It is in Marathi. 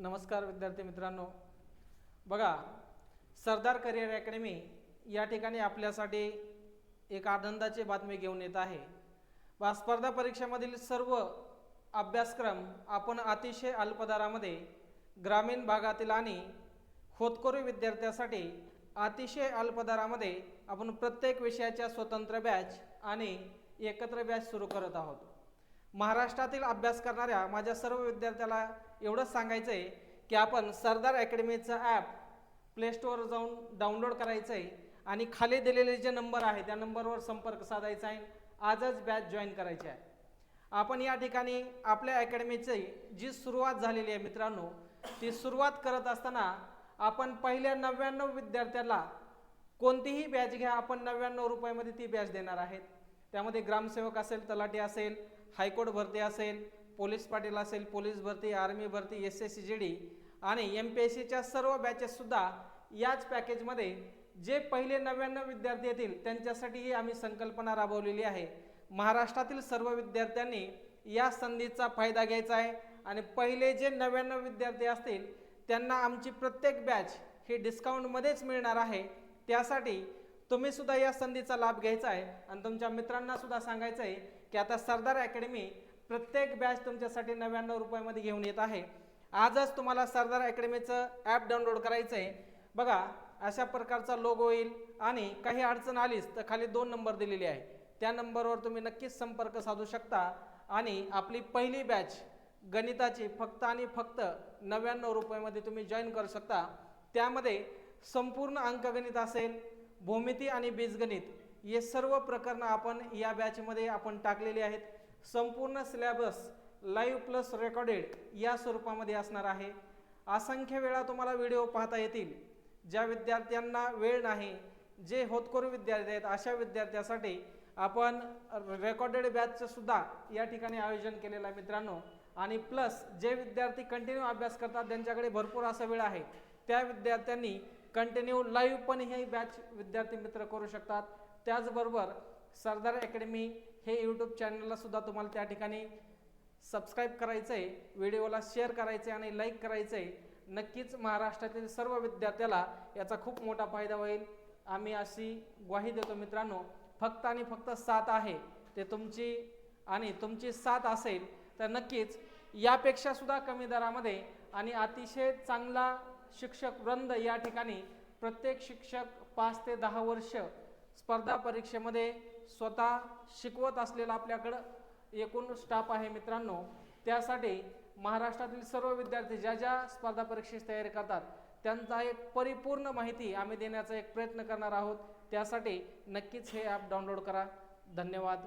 नमस्कार विद्यार्थी मित्रांनो, बघा सरदार करिअर अकॅडमी या ठिकाणी आपल्यासाठी एक आनंदाची बातमी घेऊन येत आहे। व स्पर्धा परीक्षेमधील सर्व अभ्यासक्रम आपण अतिशय अल्प दरामध्ये ग्रामीण भागातील आणि होतकरू विद्यार्थ्यांसाठी अतिशय अल्प दरामध्ये आपण प्रत्येक विषयाच्या स्वतंत्र बॅच आणि एकत्र बॅच सुरू करत आहोत। महाराष्ट्रातील अभ्यास करणाऱ्या माझ्या सर्व विद्यार्थ्याला एवढंच सांगायचं आहे की आपण सरदार अकॅडमीचं ॲप प्ले स्टोअरवर जाऊन डाउनलोड करायचं आहे आणि खाली दिलेले जे नंबर आहे त्या नंबरवर संपर्क साधायचा आहे। आजच बॅच जॉईन करायची आहे। आपण या ठिकाणी आपल्या अकॅडमीची जी सुरुवात झालेली आहे मित्रांनो, ती सुरुवात करत असताना आपण पहिल्या 99 विद्यार्थ्याला कोणतीही बॅच घ्या, आपण 99 रुपयामध्ये ती बॅच देणार आहेत। त्यामध्ये ग्रामसेवक असेल, तलाठी असेल, हायकोर्ट भरती असेल, पोलीस पाटील असेल, पोलीस भरती, आर्मी भरती, SSCGD आणि MPSCच्या सर्व बॅचेस सुद्धा याच पॅकेजमध्ये जे पहिले 99 विद्यार्थी येतील त्यांच्यासाठी आम्ही संकल्पना राबवलेली आहे। महाराष्ट्रातील सर्व विद्यार्थ्यांनी या संधीचा फायदा घ्यायचा आहे आणि पहिले जे 99 विद्यार्थी असतील त्यांना आमची प्रत्येक बॅच ही डिस्काउंटमध्येच मिळणार आहे। त्यासाठी तुम्ही सुद्धा या संधीचा लाभ घ्यायचा आहे आणि तुमच्या मित्रांना सुद्धा सांगायचं आहे की आता सरदार अकॅडमी प्रत्येक बॅच तुमच्यासाठी 99 रुपयामध्ये घेऊन येत आहे। आजच तुम्हाला सरदार अकॅडमीचं ॲप डाउनलोड करायचं आहे। बघा अशा प्रकारचा लोगो येईल आणि काही अडचण आलीच तर खाली 2 नंबर दिलेले आहे, त्या नंबरवर तुम्ही नक्कीच संपर्क साधू शकता आणि आपली पहिली बॅच गणिताची फक्त आणि फक्त 99 रुपयामध्ये तुम्ही जॉईन करू शकता। त्यामध्ये संपूर्ण अंकगणित असेल, भूमिती आणि बीजगणित हे सर्व प्रकरणं आपण या बॅचमध्ये आपण टाकलेली आहेत। संपूर्ण सिलेबस लाईव्ह प्लस रेकॉर्डेड या स्वरूपामध्ये असणार आहे। असंख्य वेळा तुम्हाला व्हिडिओ पाहता येतील। ज्या विद्यार्थ्यांना वेळ नाही, जे होतकरू विद्यार्थी आहेत, अशा विद्यार्थ्यांसाठी आपण रेकॉर्डेड बॅचचं सुद्धा या ठिकाणी आयोजन केलेलं आहे मित्रांनो। आणि प्लस जे विद्यार्थी कंटिन्यू अभ्यास करतात ज्यांच्याकडे भरपूर असा वेळ आहे त्या विद्यार्थ्यांनी कंटिन्यू लाईव्ह पण ही बॅच विद्यार्थी मित्र करू शकतात। त्याचबरोबर सरदार अकॅडमी हे यूट्यूब चॅनलला सुद्धा तुम्हाला त्या ठिकाणी सबस्क्राईब करायचं आहे, व्हिडिओला शेअर करायचं आहे आणि लाईक करायचं आहे। नक्कीच महाराष्ट्रातील सर्व विद्यार्थ्याला याचा खूप मोठा फायदा होईल, आम्ही अशी ग्वाही देतो मित्रांनो। फक्त आणि फक्त साथ आहे ते तुमची आणि तुमची साथ असेल तर नक्कीच यापेक्षा सुद्धा कमी दरामध्ये आणि अतिशय चांगला शिक्षक वृंद या ठिकाणी प्रत्येक शिक्षक 5 ते 10 वर्ष स्पर्धा परीक्षेमध्ये स्वतः शिकवत असलेला आपल्याकडं एकूण स्टाफ आहे मित्रांनो। त्यासाठी महाराष्ट्रातील सर्व विद्यार्थी ज्या ज्या स्पर्धा परीक्षेची तयारी करतात त्यांचा एक परिपूर्ण माहिती आम्ही देण्याचा एक प्रयत्न करणार आहोत। त्यासाठी नक्कीच हे ॲप डाउनलोड करा। धन्यवाद।